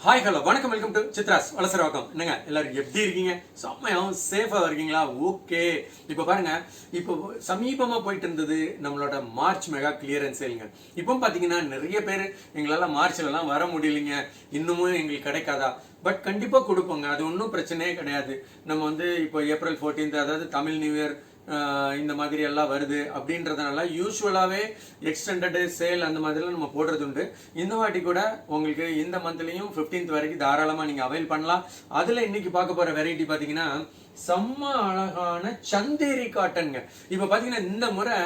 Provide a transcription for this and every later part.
Hi hello வணக்கம், welcome to Chitra's Valasaravakkam. என்னங்க எல்லாரும் எப்படி இருக்கீங்க? செம்மையாவும் சேஃபா இருக்கீங்களா? ஓகே. இப்போ பாருங்க, இப்போ சமீபமா போயிட்டு இருந்தது நம்மளோட மார்ச் மெகா கிளியரன்ஸ் சேலுங்க. இப்போ பாத்தீங்கன்னா நிறைய பேர் எங்களால மார்ச்லலாம் வர முடியலைங்க, இன்னமும் எங்களுக்கு கிடைக்காதா? பட் கண்டிப்பா கொடுப்போங்க, அது ஒன்றும் பிரச்சனையே கிடையாது. நம்ம வந்து இப்போ ஏப்ரல் 14, அதாவது தமிழ் நியூ இயர் இந்த மாதிரி எல்லாம் வருது அப்படின்றதுனால யூஸ்வலாகவே எக்ஸ்டெண்டடு சேல் அந்த மாதிரிலாம் நம்ம போடுறது உண்டு. இந்த வாட்டி கூட உங்களுக்கு இந்த மந்த்லையும் 15th வரைக்கும் தாராளமாக நீங்கள் அவைல் பண்ணலாம். அதில் இன்னைக்கு பார்க்க போகிற வெரைட்டி பார்த்தீங்கன்னா செம்ம அழகான சந்தேரி காட்டனுங்க. இப்போ பார்த்தீங்கன்னா இந்த முறை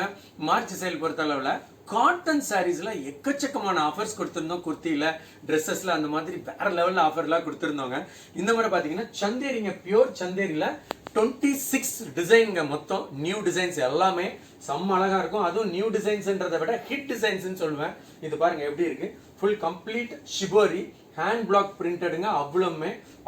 மார்ச் சேல் பொறுத்த அளவில் காட்டன் சாரீஸ்ல எக்கச்சக்கமான ஆஃபர்ஸ் கொடுத்திருந்தோம். குர்த்தியில, ட்ரெஸ்ஸஸ்ல அந்த மாதிரி வேற லெவல்ல ஆஃபர்லாம் கொடுத்திருந்தோங்க. இந்த முறை பாத்தீங்கன்னா சந்தேரிங்க, பியூர் சந்தேரியில 26 டிசைன்ங்க. மொத்தம் நியூ டிசைன்ஸ் எல்லாமே செம்ம அழகா இருக்கும். அதுவும் நியூ டிசைன்ஸ்ன்றதை விட ஹிட் டிசைன்ஸ் சொல்லுவேன். இது பாருங்க எப்படி இருக்கு, full complete shibori hand block பிரிண்டடுங்க.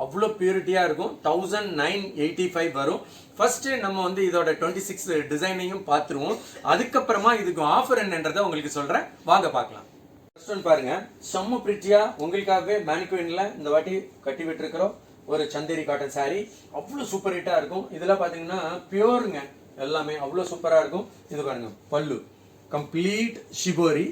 அவ்வளோ பியூரிட்டியா இருக்கும். 1985 வரும். ஃபர்ஸ்ட் நம்ம வந்து இதோட 26 டிசைனையும் பார்த்துருவோம். அதுக்கப்புறமா இதுக்கு ஆஃபர் என்னன்றதை உங்களுக்கு சொல்றேன், வாங்க பார்க்கலாம். ஃபர்ஸ்ட் ஒன் பாருங்க, செம்ம பிரிட்டியா உங்களுக்காகவே மேனிக்வின்ல இந்த வாட்டி கட்டி விட்டுருக்கிறோம் ஒரு சந்தேரி காட்டன் சாரி. அவ்வளோ சூப்பர் ஹிட்டா இருக்கும். இதெல்லாம் பாத்தீங்கன்னா பியூருங்க, எல்லாமே அவ்வளோ சூப்பரா இருக்கும். இது பாருங்க பல்லு கம்ப்ளீட் ஷிபோரி.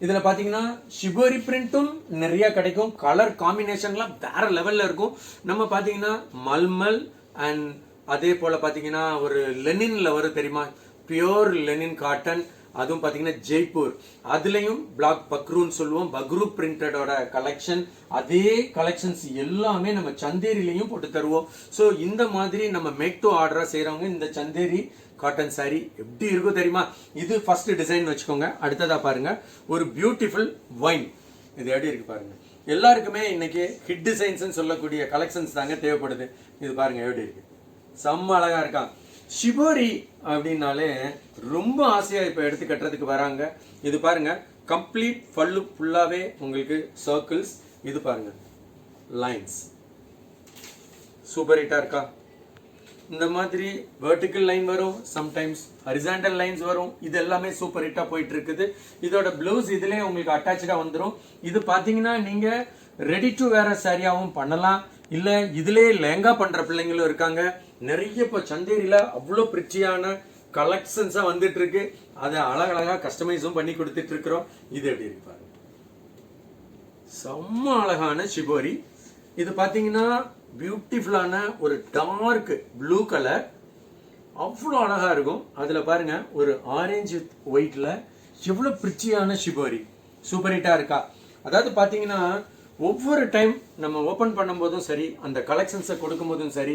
இதுல பாத்தீங்கன்னா ஷிபோரி பிரிண்டும் நிறைய கிடைக்கும். கலர் காம்பினேஷன்லாம் வேற லெவல்ல இருக்கும். நம்ம பாத்தீங்கன்னா மல்மல் அண்ட் அதே போல பாத்தீங்கன்னா ஒரு லெனின்ல வரும் தெரியுமா, பியோர் லெனின் காட்டன். அதுவும் பாத்தீங்கன்னா ஜெய்ப்பூர், அதுலயும் பிளாக் பக்ரூன்னு சொல்லுவோம், பக்ரூ பிரிண்டடோட கலெக்ஷன். அதே கலெக்ஷன்ஸ் எல்லாமே நம்ம சந்தேரிலையும் போட்டு தருவோம். ஸோ இந்த மாதிரி நம்ம மேக் டு ஆர்டரா செய்யறவங்க இந்த சந்தேரி காட்டன் சாரி எப்படி இருக்கும் தெரியுமா? இது ஃபர்ஸ்ட் டிசைன் வச்சுக்கோங்க. அடுத்ததா பாருங்க ஒரு பியூட்டிஃபுல் வைன். இது எப்படி இருக்கு பாருங்க. எல்லாருக்குமே இன்னைக்கு ஹிட் டிசைன்ஸ் சொல்லக்கூடிய கலெக்ஷன்ஸ் தாங்க தேவைப்படுது. இது பாருங்க எப்படி இருக்கு, செம்ம அழகா இருக்கான். ஷிபோரி அப்படின்னாலே ரொம்ப ஆசையா இப்ப எடுத்து கட்டுறதுக்கு வராங்க. இது பாருங்க கம்ப்ளீட் பல்லு ஃபுல்லாவே உங்களுக்கு சர்க்கிள்ஸ். இது பாருங்க லைன்ஸ், சூப்பர் ஹிட்டா இருக்கா? இந்த மாதிரி வெர்டிக்கல் லைன் வரும், சம்டைம்ஸ் ஹரிசாண்டல் லைன்ஸ் வரும். இது எல்லாமே சூப்பர் ஹிட்டா போயிட்டு இருக்குது. இதோட பிளவுஸ் இதுலயே உங்களுக்கு அட்டாச்சா வந்துடும். இது பாத்தீங்கன்னா நீங்க ரெடி டு வேற சாரியாவும் பண்ணலாம், இல்ல இதுலயே லெங்கா பண்ற பிள்ளைங்களும் இருக்காங்க. நிறைய இப்போ சந்தேரியில அவ்வளோ பிரிச்சியான கலெக்ஷன்ஸா வந்துட்டு இருக்கு. அதை அழகழகா கஸ்டமைஸும் பண்ணி கொடுத்துட்டு இருக்கிறோம். இது எப்படி இருக்கு பாருங்க, செம்ம அழகான ஷிபோரி. இது பாத்தீங்கன்னா பியூட்டிஃபுல்லான ஒரு டார்க் ப்ளூ கலர், அவ்வளோ அழகா இருக்கும். அதுல பாருங்க ஒரு ஆரஞ்சு ஒயிட்ல எவ்வளவு பிரிச்சியான ஷிபோரி, சூப்பர் ஹிட்டா இருக்கா? அதாவது பாத்தீங்கன்னா ஒவ்வொரு டைம் நம்ம ஓபன் பண்ணும் போதும் சரி, அந்த கலெக்ஷன்ஸை கொடுக்கும் போதும் சரி,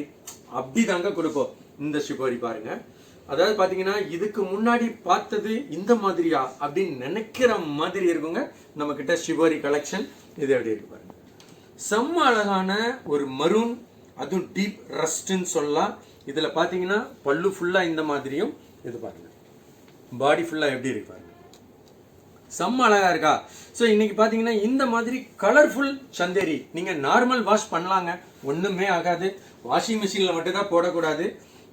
அப்படி தாங்க கொடுப்போம். இந்த ஷிபோரி பாருங்க, அதாவது பாத்தீங்கன்னா இதுக்கு முன்னாடி பார்த்தது இந்த மாதிரியா அப்படின்னு நினைக்கிற மாதிரி இருக்குங்க நம்ம கிட்ட ஷிபோரி கலெக்ஷன். இது எப்படி இருக்கு பாருங்க, செம்ம அழகான ஒரு மரூன், அதுவும் டீப் ரஸ்ட்னு சொல்லலாம். இதுல பாத்தீங்கன்னா பல்லு ஃபுல்லா இந்த மாதிரியும், இது பாருங்க பாடி ஃபுல்லா எப்படி இருக்கு பாருங்க, செம்ம அழகா இருக்கா? ஸோ இன்னைக்கு பாத்தீங்கன்னா இந்த மாதிரி கலர்ஃபுல் சந்தேரி நீங்க நார்மல் வாஷ் பண்ணலாங்க, ஒண்ணுமே ஆகாது. வாஷிங் மிஷின்ல மட்டும் தான் போடக்கூடாது.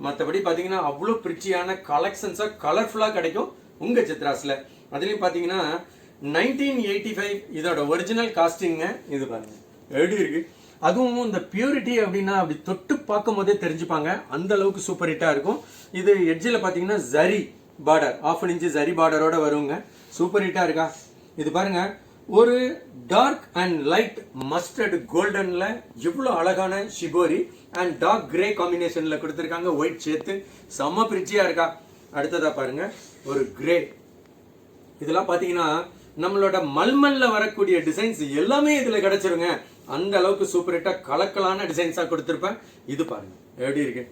மற்றபடி பாத்தீங்கன்னா அவ்வளோ பிரிச்சியான கலெக்ஷன்ஸா கலர்ஃபுல்லா கிடைக்கும் உங்க சித்ராஸ்ல. அதுலயும் பாத்தீங்கன்னா 1985 இதோட ஒரிஜினல் காஸ்டிங்க. இது பாருங்க எப்படி இருக்கு, அதுவும் இந்த பியூரிட்டி அப்படின்னா அப்படி தொட்டு பார்க்கும் போதே தெரிஞ்சுப்பாங்க, அந்த அளவுக்கு சூப்பர் ஹிட்டா இருக்கும். இது எட்ஜில் பாத்தீங்கன்னா ஜரி பார்டர், 1/2 இன்ச் ஜரி பார்டரோட வருங்க, சூப்பர் ஹிட்டா இருக்கா? இது பாருங்க ஒரு டார்க் அண்ட் லைட் மஸ்டர்ட் கோல்டன்ல எவ்வளவு அழகான ஷிபோரி அண்ட் டார்க் கிரே காம்பினேஷன்ல கொடுத்திருக்காங்க, ஒயிட் சேர்த்து, செம்ம பிரிச்சியா இருக்கா? அடுத்ததா பாருங்க ஒரு கிரே. இதெல்லாம் பாத்தீங்கன்னா நம்மளோட மல்மல்ல வரக்கூடிய டிசைன்ஸ் எல்லாமே இதுல கிடைச்சிருங்க, அந்த அளவுக்கு சூப்பர் ஹிட்டா கலக்கலான டிசைன்ஸா கொடுத்திருப்பேன். இது பாருங்க எப்படி இருக்கு,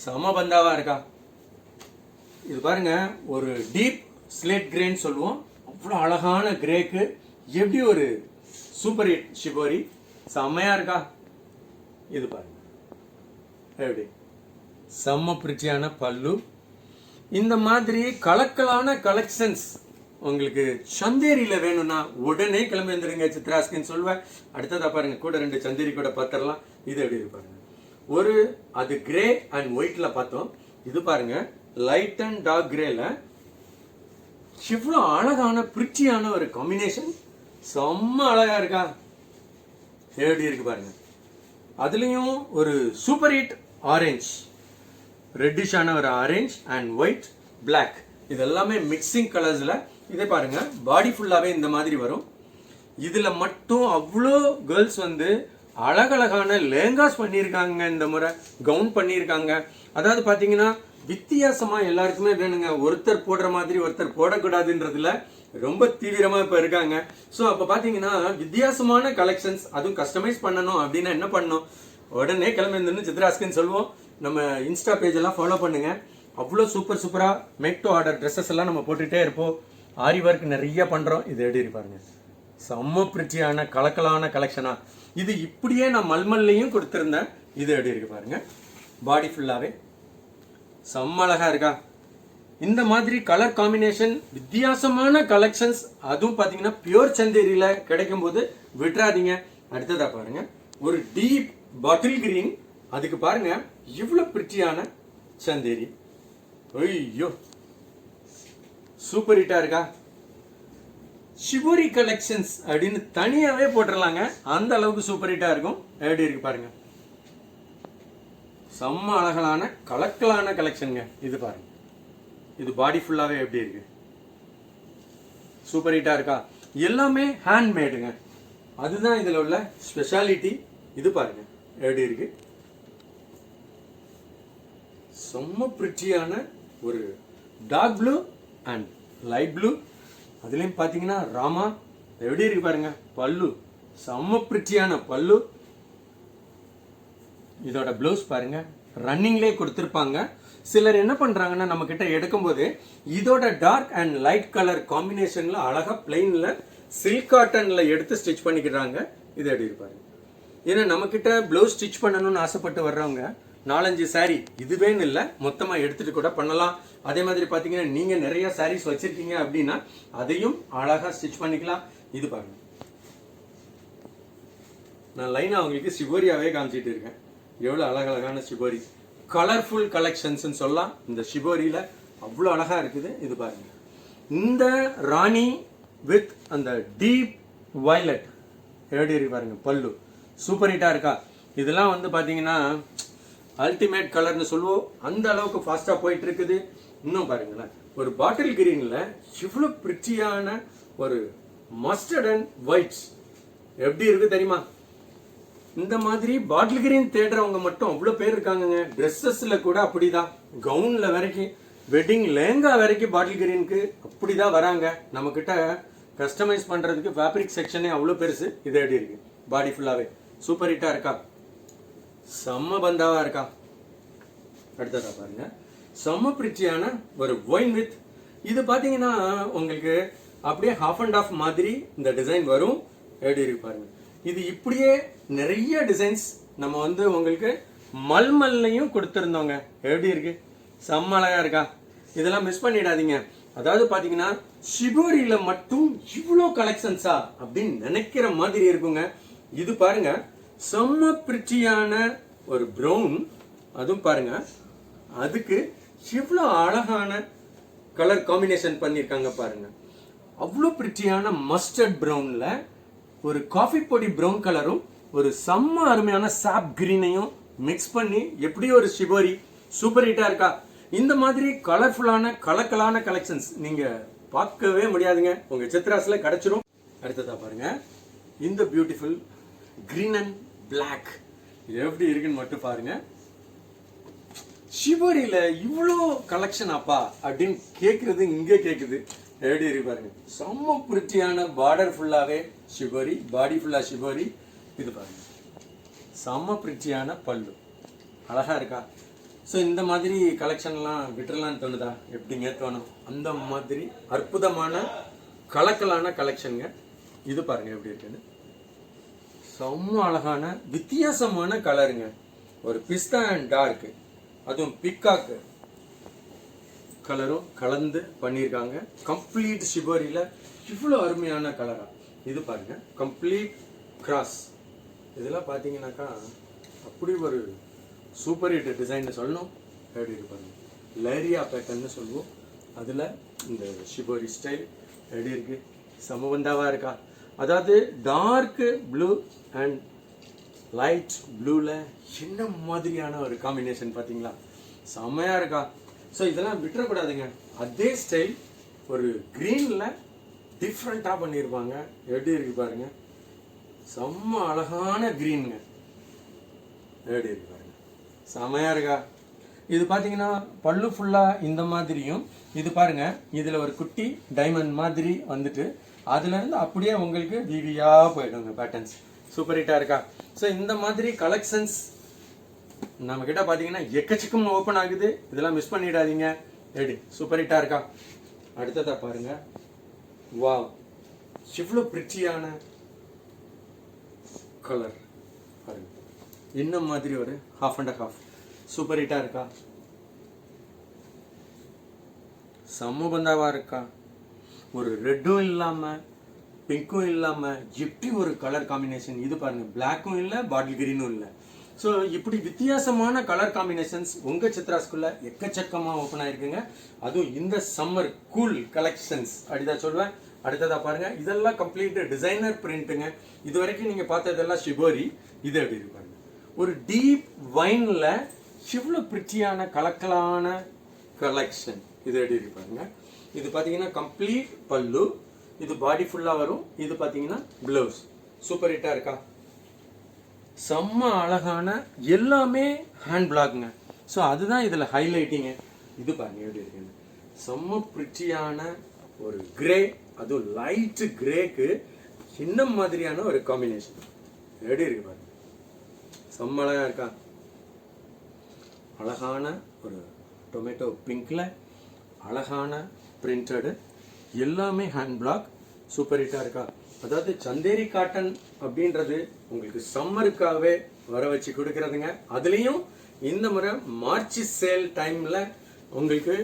செம பந்தாவா இருக்கா? இது பாருங்க ஒரு டீப் ஸ்லேட் கிரேன்னு சொல்லுவோம், அவ்வளோ அழகான கிரேக்கு எப்படி ஒரு சூப்பர் ஹிட் ஷிபோரி, செம்மையா இருக்கா? இது பாருங்க எப்படி செம்ம பிரிச்சியான பல்லு. இந்த மாதிரி கலக்கலான கலெக்ஷன்ஸ் உங்களுக்கு சந்தேரியில வேணும்னா உடனே கிளம்பி வந்துருங்க சித்ராஸ்கின்னு சொல்லுவேன். அடுத்ததா பாருங்க கூட 2 சந்தேரி கூட பார்த்துடலாம். இது எப்படி இருக்கு பாருங்க, ஒரு அது கிரே அண்ட் ஒயிட்ல பார்த்தோம். இது பாருங்க லைட் அண்ட் டார்க் கிரேல இவ்வளவு அழகான பிரிச்சியான ஒரு காம்பினேஷன், செம்ம அழகா இருக்கா? எப்படி இருக்கு பாருங்க. அதுலயும் ஒரு சூப்பர் ஹிட் ஆரஞ்சு, ரெட்டிஷான ஒரு ஆரஞ்சு அண்ட் ஒயிட் பிளாக், இது எல்லாமே மிக்சிங் கலர்ஸ்ல. இதே பாருங்க, பாடி ஃபுல்லாவே இந்த மாதிரி வரும். இதுல மட்டும் அவ்வளோ கேர்ள்ஸ் வந்து அழகழகான லேங்காஸ் பண்ணியிருக்காங்க, இந்த முறை கவுன் பண்ணியிருக்காங்க. அதாவது பாத்தீங்கன்னா வித்தியாசமா எல்லாருக்குமே வேணுங்க. ஒருத்தர் போடுற மாதிரி ஒருத்தர் போடக்கூடாதுன்றதுல ரொம்ப தீவிரமா இப்ப இருக்காங்க. ஸோ அப்ப பாத்தீங்கன்னா வித்தியாசமான கலெக்ஷன்ஸ், அதுவும் கஸ்டமைஸ் பண்ணணும் அப்படின்னா என்ன பண்ணணும், உடனே கிளம்பி சித்ராஸ்க்குன்னு சொல்லுவோம். நம்ம இன்ஸ்டா பேஜ் எல்லாம் ஃபாலோ பண்ணுங்க. அவ்வளோ சூப்பர் சூப்பரா மேக் டு ஆர்டர் ட்ரெஸ்ஸஸ் எல்லாம் நம்ம போட்டுட்டே இருப்போம். ஆரி ஒர்க் நிறைய பண்றோம். இது எப்படி இருப்பாருங்க, செம்ம பிரிச்சியான கலக்கலான கலெக்ஷனா. இது இப்படியே நான் மல்மல்லையும் கொடுத்திருந்தேன். இது எப்படி இருக்கு பாருங்க, பாடி ஃபுல்லாவே செம்ம அழகா இருக்கா. இந்த மாதிரி கலர் காம்பினேஷன் வித்தியாசமான கலெக்ஷன்ஸ், அதுவும் பாத்தீங்கன்னா பியூர் சந்தேரியில கிடைக்கும் போது விட்டுறாதீங்க. அடுத்ததா பாருங்க, ஒரு டீப் பாட்டில் கிரீன், அதுக்கு பாருங்க இவ்வளவு பிரிச்சியான சந்தேரி. ஐயோ சூப்பர் ஹிட்டா இருக்கா. ஷிபோரி கலெக்ஷன்ஸ் அப்படின்னு தனியாவே போட்டுடலாங்க, அந்த அளவுக்கு சூப்பர் ஹிட்டா இருக்கும். எப்படி இருக்கு பாருங்க, செம்ம அழகலான கலக்கலான கலெக்ஷனுங்க. இது பாருங்க, இது பாடி ஃபுல்லாவே எப்படி இருக்கு, சூப்பர் ஹிட்டா இருக்கா. எல்லாமே ஹேண்ட்மேடுங்க, அதுதான் இதுல உள்ள ஸ்பெஷாலிட்டி. இது பாருங்க எப்படி இருக்கு, செம்ம பிரிட்டியான ஒரு dark blue and light blue. அதுலயும் பாத்தீங்கன்னா ராமா எப்படி இருக்கு பாருங்க. பல்லு செம்ம பிரிட்டியான பல்லு. இதோட ப்ளவுஸ் பாருங்க ரன்னிங்லேயே கொடுத்துருப்பாங்க. சிலர் என்ன பண்றாங்கன்னா நம்ம கிட்ட எடுக்கும் போது இதோட டார்க் அண்ட் லைட் கலர் காம்பினேஷன்ல அழகா பிளைன்ல சில்க் காட்டன்ல எடுத்து ஸ்டிச் பண்ணிக்கிறாங்க. இது எப்படி இருப்பாரு. ஏன்னா நம்ம கிட்ட பிளவுஸ் ஸ்டிச் பண்ணணும்னு ஆசைப்பட்டு வர்றவங்க 4-5 சாரி இதுவேன்னு இல்லை மொத்தமா எடுத்துட்டு கூட பண்ணலாம். அதே மாதிரி பாத்தீங்கன்னா நீங்க நிறைய சாரீஸ் வச்சிருக்கீங்க அப்படின்னா அதையும் அழகா ஸ்டிச் பண்ணிக்கலாம். இது பாருங்க, நான் லைனா உங்களுக்கு ஷிபோரியாவே காமிச்சிட்டு இருக்கேன். எவ்வளவு அழகழகான ஷிபோரி, கலர்ஃபுல் கலெக்ஷன்ஸ் சொல்லலாம். இந்த ஷிபோரியில அவ்வளவு அழகா இருக்குது. இது பாருங்க, இந்த ராணி வித் அந்த டீப் வயலட் எப்படி இருக்கு பாருங்க. பல்லு சூப்பர் ஹிட்டா இருக்கா. இதெல்லாம் வந்து பாத்தீங்கன்னா அல்டிமேட் கலர்னு சொல்லுவோம், அந்த அளவுக்கு ஃபாஸ்டா போயிட்டு இருக்குது. இன்னும் பாருங்களேன், ஒரு பாட்டில் கிரீன்ல இவ்வளவு பிரிட்டியான ஒரு மஸ்டர்ட் அண்ட் ஒயிட்ஸ் எப்படி இருக்கு தெரியுமா. இந்த மாதிரி பாட்டில் கிரீன் தேடுறவங்க மட்டும் அவ்வளவு பேர் இருக்காங்க. ட்ரெஸ்ஸஸ்ல கூட அப்படிதான், கவுன்ல வரைக்கும், வெட்டிங் லேங்கா வரைக்கும் பாட்டில் கிரீனுக்கு அப்படிதான் வராங்க. நம்ம கிட்ட கஸ்டமைஸ் பண்றதுக்கு ஃபேப்ரிக் செக்ஷனே அவ்வளவு பெருசு. இது எப்படி இருக்கு, பாடி ஃபுல்லாவே சூப்பர் ஹிட்டா இருக்கா, செம்ம பந்தாவா இருக்கா. அடுத்ததா பாருங்க, செம்ம பிரிட்டியான ஒரு ஒயின் வித், இது பாத்தீங்கன்னா உங்களுக்கு அப்படியே ஹாஃப் அண்ட் ஆஃப் மாதிரி இந்த டிசைன் வரும். எப்படி இருக்கு பாருங்க. இது இப்படியே நிறைய டிசைன்ஸ் நம்ம வந்து உங்களுக்கு மல்மல்லையும் கொடுத்திருந்தோங்க. எப்படி இருக்கு, செம்ம அழகா இருக்கா. இதெல்லாம் மிஸ் பண்ணிடாதீங்க. அதாவது பாத்தீங்கன்னா ஷிபோரியில மட்டும் இவ்வளோ கலெக்ஷன்ஸா அப்படின்னு நினைக்கிற மாதிரி இருக்குங்க. இது பாருங்க, செம்ம பிரிட்டியான ஒரு பிரவுன், அதுவும் பாருங்க அதுக்கு இவ்வளோ அழகான கலர் காம்பினேஷன் பண்ணிருக்காங்க பாருங்க. அவ்வளோ பிரிட்டியான மஸ்டர்ட் பிரவுன்ல ஒரு காஃபி பொடி பிரவுன் கலரும் ஒரு செம்ம அருமையான சாப் கிரீனையும் மிக்ஸ் பண்ணி எப்படி ஒரு ஷிபோரி சூப்பர் ஹிட்டா இருக்கா. இந்த மாதிரி கலர்ஃபுல்லான கலக்கலான கலெக்ஷன்ஸ் நீங்க பார்க்கவே முடியாதுங்க, உங்க சித்ராஸ்ல கிடைச்சிரும். அடுத்ததா பாருங்க, இந்த பியூட்டிஃபுல் கிரீன் அண்ட் பிளாக் எப்படி இருக்குன்னு மட்டும் பாருங்க. ஷிபோரியில இவ்வளோ கலெக்ஷன் அப்பா அப்படின்னு கேக்குறது இங்க கேக்குது. எப்படி இருக்கு பாருங்க, செம்ம பிரிட்டியான பார்டர் ஃபுல்லாவே ஷிபோரி, பாடி ஃபுல்லா ஷிபோரி. இது பாருங்க, செம்ம பிரிட்டியான பல்லு அழகா இருக்கா. ஸோ இந்த மாதிரி கலெக்ஷன்லாம் விட்டுறலான்னு தோணுதா, எப்படிங்க தோணும். அந்த மாதிரி அற்புதமான கலக்கலான கலெக்ஷனுங்க. இது பாருங்க எப்படி இருக்குன்னு, செம்ம அழகான வித்தியாசமான கலருங்க. ஒரு பிஸ்தா அண்ட் டார்க், அதுவும் பிக்காக்கு கலரும் கலந்து பண்ணியிருக்காங்க. கம்ப்ளீட் ஷிபோரியில இவ்வளோ அருமையான கலரா. இது பாருங்க, கம்ப்ளீட் கிராஸ். இதெல்லாம் பார்த்தீங்கன்னாக்கா அப்படி ஒரு சூப்பர் ஹிட் டிசைன் சொல்லணும். எப்படி இருக்கு பாருங்க, லேரியா பேட்டர்ன்னு சொல்லுவோம். அதில் இந்த ஷிபோரி ஸ்டைல் எப்படி இருக்கு, சமபந்தாவா இருக்கா. அதாவது டார்க் ப்ளூ அண்ட் லைட் ப்ளூவில் என்ன மாதிரியான ஒரு காம்பினேஷன் பார்த்தீங்களா, செம்மையாக இருக்கா. ஸோ இதெல்லாம் விட்டுறக்கூடாதுங்க. அதே ஸ்டைல் ஒரு க்ரீனில் டிஃப்ரெண்ட்டாக பண்ணியிருப்பாங்க. எப்படி இருக்கு பாருங்க, செம்ம அழகான க்ரீனுங்க. எப்படி இருக்கு பாருங்க, செம்மையாக இருக்கா. இது பார்த்தீங்கன்னா பல்லு ஃபுல்லாக இந்த மாதிரியும், இது பாருங்க இதில் ஒரு குட்டி டைமண்ட் மாதிரி வந்துட்டு அதுலேருந்து அப்படியே உங்களுக்கு விவியாக போயிடுங்க பேட்டர்ன்ஸ். சூப்பர் ஹிட்டாக இருக்கா. ஸோ இந்த மாதிரி கலெக்ஷன்ஸ் நம்மக்கிட்ட பார்த்தீங்கன்னா எக்கச்சக்கம் ஓப்பன் ஆகுது. இதெல்லாம் மிஸ் பண்ணிடாதீங்க. ரெடி, சூப்பர் ஹிட்டாக இருக்கா. அடுத்ததாக பாருங்க, வாவ், இவ்வளோ பிரிச்சியான கலர் பாருங்க, இன்னும் மாதிரி ஒரு ஹாஃப் அண்ட் ஹாஃப். சூப்பர் ஹிட்டாக இருக்கா, செம்ம பந்தாவாக இருக்கா. ஒரு ரெட்டும் இல்லாமல் பிங்க்கும் இல்லாமல் எப்படி ஒரு கலர் காம்பினேஷன். இது பாருங்க, பிளாக்கும் இல்லை பாட்டில் கிரீனும் இல்லை. ஸோ இப்படி வித்தியாசமான கலர் காம்பினேஷன்ஸ் உங்கள் சித்ராஸ்குள்ள எக்கச்சக்கமாக ஓப்பன் ஆயிருக்குங்க. அதுவும் இந்த சம்மர் கூல் கலெக்ஷன்ஸ் அப்படிதான் சொல்லுவேன். அடுத்ததாக பாருங்க, இதெல்லாம் கம்ப்ளீட் டிசைனர் பிரிண்ட்டுங்க. இது வரைக்கும் நீங்கள் பார்த்ததெல்லாம் ஷிபோரி. இது எப்படி இருக்கு பாருங்க, ஒரு டீப் வைனில் இவ்வளோ பிரிட்டியான கலக்கலான கலெக்ஷன். இது எப்படி இருக்கு பாருங்க. இது பார்த்தீங்கன்னா கம்ப்ளீட் பல்லு, இது பாடி ஃபுல்லாக வரும். இது பார்த்தீங்கன்னா ப்ளவுஸ். சூப்பர் ஹிட்டாக இருக்கா, செம்ம அழகான, எல்லாமே ஹேண்ட் பிளாக்ங்க. ஸோ அதுதான் இதில் ஹைலைட்டிங்க. இது பாருங்க எப்படி இருக்குங்க, செம்ம பிரிட்டியான ஒரு கிரே, அதுவும் லைட் கிரேக்கு இன்னும் மாதிரியான ஒரு காம்பினேஷன். எப்படி இருக்கு பாருங்க, செம்ம அழகா இருக்கா. அழகான ஒரு டொமேட்டோ பிங்க்ல அழகான பிரிண்டடு, எல்லாமே ஹேண்ட் பிளாக். சூப்பர் ஹிட்டா இருக்கா. அதாவது சந்தேரி காட்டன் அப்படின்றது உங்களுக்கு சம்மருக்காகவே வர வச்சு கொடுக்கறதுங்க. அதுலேயும் இந்த முறை மார்ச் சேல் டைம்ல உங்களுக்கு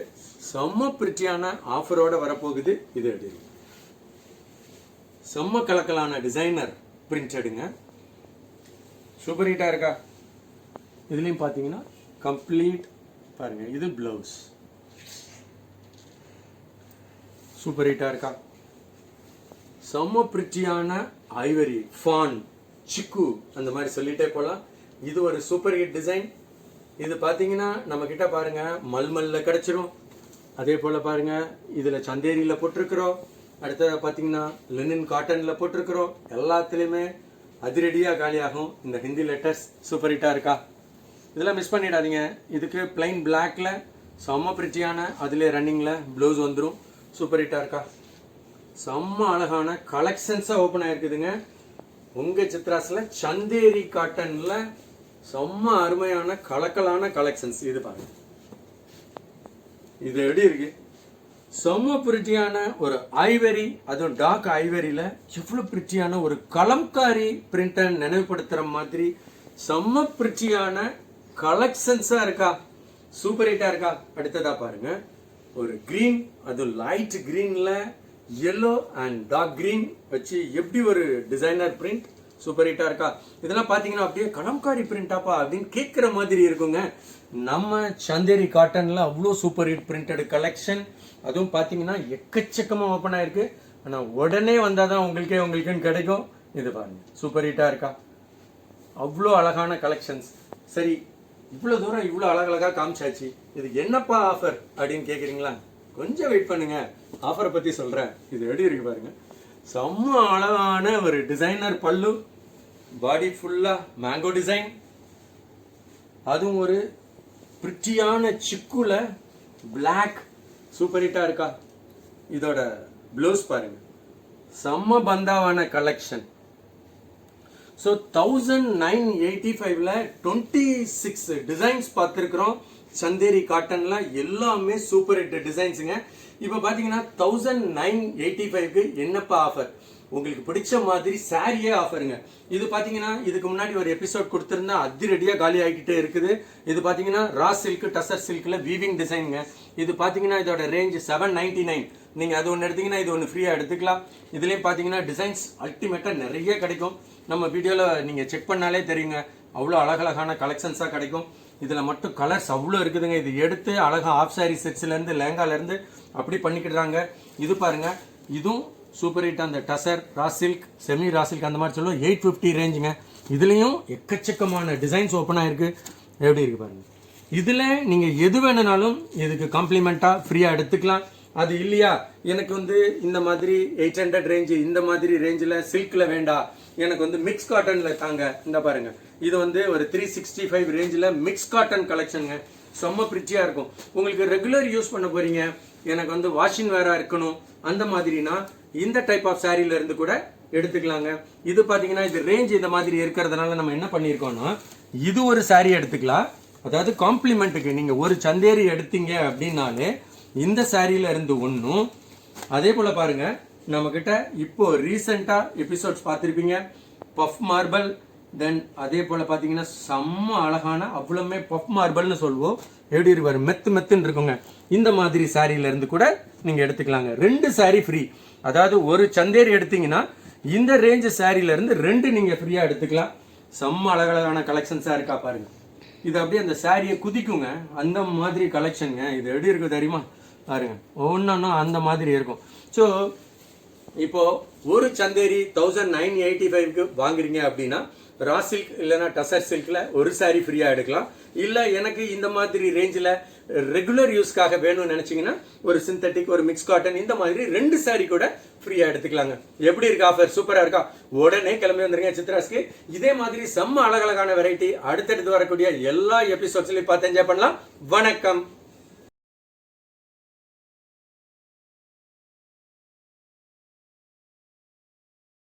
செம்ம பிரிட்டியான ஆஃபரோட வரப்போகுது. இது எப்படி செம்ம கலக்கலான டிசைனர் பிரிண்டடுங்க. சூப்பர் ஹிட்டா இருக்கா. இதுலயும் பாத்தீங்கன்னா கம்ப்ளீட் பாருங்க, இது பிளவுஸ். சூப்பர் ஹிட்டா இருக்கா. செம்ம பிரிட்டியான ஐவரி, ஃபான், சிக்கு அந்த மாதிரி சொல்லிட்டே போலாம். இது ஒரு சூப்பர் ஹிட் டிசைன். இது பாத்தீங்கன்னா நம்ம கிட்ட பாருங்க மல்மல்ல கிடைச்சிரும். அதே போல பாருங்க இதுல சந்தேரியில போட்டிருக்கிறோம். அடுத்தது பாத்தீங்கன்னா லினன் காட்டன்ல போட்டிருக்கிறோம். எல்லாத்துலயுமே அதிரடியா காலியாகும் இந்த ஹிந்தி லெட்டர்ஸ். சூப்பர் ஹிட்டா இருக்கா. இதெல்லாம் மிஸ் பண்ணிடாதீங்க. இதுக்கு பிளைன் பிளாக்ல செம்ம பிரிட்டியான, அதுல ரன்னிங்ல ப்ளவுஸ் வந்துடும். சூப்பர் ஹிட்டா இருக்கா. செம்ம அழகான கலெக்ஷன்ஸா ஓபன் ஆயிருக்குதுங்க உங்க சித்ராஸ்ல. சந்தேரி காட்டன்ல செம்ம அருமையான கலக்கலான கலெக்ஷன்ஸ். இது பாருங்க, இது எப்படி இருக்கு, செம்ம பிரிட்டியான ஒரு ஐவரி, அதுவும் டார்க் ஐவரியில எவ்வளவு பிரிட்டியான ஒரு கலம்காரி பிரிண்ட நினைவுபடுத்துற மாதிரி செம்ம பிரிட்டியான கலெக்ஷன்ஸா இருக்கா. சூப்பர் ஹிட்டா இருக்கா. அடுத்ததா பாருங்க, ஒரு கிரீன், அது லைட் கிரீன்ல yellow அண்ட் டார்க் கிரீன் வச்சு எப்படி ஒரு டிசைனர் பிரிண்ட். சூப்பர் ஹிட்டா இருக்கா. இதெல்லாம் பாத்தீங்கன்னா அப்படியே கலம்காரி பிரிண்டாப்பா அப்படின்னு கேட்கிற மாதிரி இருக்குங்க. நம்ம சந்தேரி காட்டன்ல அவ்வளோ சூப்பர் ஹிட் பிரிண்டட் கலெக்ஷன். அதுவும் பாத்தீங்கன்னா எக்கச்சக்கமா ஓப்பன் ஆயிருக்கு. ஆனா உடனே வந்தாதான் உங்களுக்குன்னு கிடைக்கும். இது பாருங்க, சூப்பர் ஹிட்டா இருக்கா. அவ்வளோ அழகான கலெக்ஷன்ஸ். சரி, இவ்வளோ தூரம் இவ்வளோ அழகழகா காமிச்சாச்சு, இது என்னப்பா ஆஃபர் அப்படின்னு கேட்குறீங்களா? கொஞ்சம் வெயிட் பண்ணுங்க, ஆஃபரை பற்றி சொல்கிறேன். இது எப்படி இருக்கு பாருங்க, செம்ம அழகான ஒரு டிசைனர் பல்லு, பாடி ஃபுல்லாக மேங்கோ டிசைன், அதுவும் ஒரு பிரிட்டியான சிக்குல பிளாக். சூப்பர் ஹிட்டாக இருக்கா. இதோட ப்ளவுஸ் பாருங்க, செம்ம பந்தாவான கலெக்ஷன். ஸோ 1985ல 26 டிசைன்ஸ் பார்த்துருக்குறோம் சந்தேரி காட்டன்ல. எல்லாமே சூப்பர் ஹிட் டிசைன்ஸுங்க. இப்போ பார்த்தீங்கன்னா 1985க்கு என்னப்பா ஆஃபர், உங்களுக்கு பிடிச்ச மாதிரி சாரியே ஆஃபருங்க. இது பார்த்தீங்கன்னா இதுக்கு முன்னாடி ஒரு எபிசோட் கொடுத்துருந்தா அதிரடியாக காலி ஆகிக்கிட்டே இருக்குது. இது பார்த்தீங்கன்னா ரா சில்க் டசர் சில்க்ல வீவிங் டிசைனுங்க. இது பார்த்தீங்கன்னா இதோட ரேஞ்ச் 799. நீங்கள் அது ஒன்று எடுத்தீங்கன்னா இது ஒன்று ஃப்ரீயாக எடுத்துக்கலாம். இதுலேயும் பார்த்தீங்கன்னா டிசைன்ஸ் அல்டிமேட்டாக நிறைய கிடைக்கும். நம்ம வீடியோவில் நீங்கள் செக் பண்ணாலே தெரியுங்க, அவ்வளோ அழகழகான கலெக்ஷன்ஸாக கிடைக்கும். இதில் மட்டும் கலர்ஸ் அவ்வளோ இருக்குதுங்க. இது எடுத்து அழகாக ஆஃப் சாரி செட்ஸ்லேருந்து லேங்காலேருந்து அப்படி பண்ணிக்கிடுறாங்க. இது பாருங்க, இதுவும் சூப்பர் ஹிட். அந்த tussar raw silk, semi raw silk அந்த மாதிரி சொல்லுவோம். 850 ரேஞ்சுங்க. இதுலேயும் எக்கச்சக்கமான டிசைன்ஸ் ஓப்பன் ஆயிருக்கு. எப்படி இருக்கு பாருங்க. இதில் நீங்கள் எது வேணுனாலும் இதுக்கு காம்ப்ளிமெண்ட்டாக ஃப்ரீயாக எடுத்துக்கலாம். அது இல்லையா, எனக்கு வந்து இந்த மாதிரி 800 ரேஞ்சு, இந்த மாதிரி ரேஞ்சில் சில்கில் வேண்டாம், எனக்கு வந்து மிக்ஸ் காட்டனில் தாங்க. இந்த பாருங்க, இது வந்து ஒரு 365 ரேஞ்சில் மிக்ஸ் காட்டன் கலெக்ஷனுங்க. செம்ம பிரிச்சியாக இருக்கும். உங்களுக்கு ரெகுலர் யூஸ் பண்ண போறீங்க, எனக்கு வந்து வாஷிங் வேற இருக்கணும், அந்த மாதிரினா இந்த டைப் ஆஃப் சாரீல இருந்து கூட எடுத்துக்கலாங்க. இது பார்த்தீங்கன்னா இது ரேஞ்ச் இந்த மாதிரி இருக்கிறதுனால நம்ம என்ன பண்ணியிருக்கோம்னா, இது ஒரு சாரீ எடுத்துக்கலாம். அதாவது காம்ப்ளிமெண்ட்டுக்கு நீங்கள் ஒரு சந்தேரி எடுத்தீங்க அப்படின்னாலே இந்த சாரியில இருந்து ஒன்றும். அதே போல பாருங்க, நம்ம கிட்ட இப்போ ரீசெண்டா எபிசோட்ஸ் பார்த்துருப்பீங்க, பஃப் மார்பல். தென் அதே போல பாத்தீங்கன்னா செம்ம அழகான அவ்வளவுமே பஃப் மார்பல்னு சொல்லுவோம். எப்படி இருப்பாரு, மெத்து மெத்துன்னு இருக்குங்க. இந்த மாதிரி சாரியில இருந்து கூட நீங்க எடுத்துக்கலாங்க. 2 சாரி ஃப்ரீ. அதாவது ஒரு சந்தேரி எடுத்தீங்கன்னா இந்த ரேஞ்ச் சாரியில இருந்து 2 நீங்க ஃப்ரீயா எடுத்துக்கலாம். செம்ம அழகழகான கலெக்ஷன்ஸா இருக்கா பாருங்க. இது அப்படியே அந்த சாரியை குதிக்குங்க, அந்த மாதிரி கலெக்ஷனுங்க. இது எப்படி இருக்கு தெரியுமா பாருங்க, ஒன்னொன்னா அந்த மாதிரி இருக்கும். ஸோ இப்போ ஒரு சந்தேரி 1985க்கு வாங்குறீங்க அப்படின்னா ரா சில்க் இல்லைன்னா டசர் சில்க்ல ஒரு சாரி ஃப்ரீயா எடுக்கலாம். இல்ல எனக்கு இந்த மாதிரி ரேஞ்சில் ரெகுலர் யூஸ்க்காக வேணும்னு நினைச்சீங்கன்னா ஒரு சிந்தட்டிக், ஒரு மிக்ஸ் காட்டன், இந்த மாதிரி 2 சாரி கூட ஃப்ரீயா எடுத்துக்கலாங்க. எப்படி இருக்கு ஆஃபர்? சூப்பரா இருக்கா? உடனே கிளம்பி வந்துருங்க சித்ராஸ்க்கு. இதே மாதிரி செம்ம அழகழகான வெரைட்டி அடுத்தடுத்து வரக்கூடிய எல்லா எபிசோட்ஸ்லயும் பார்த்து என்ஜாய் பண்ணலாம். வணக்கம்.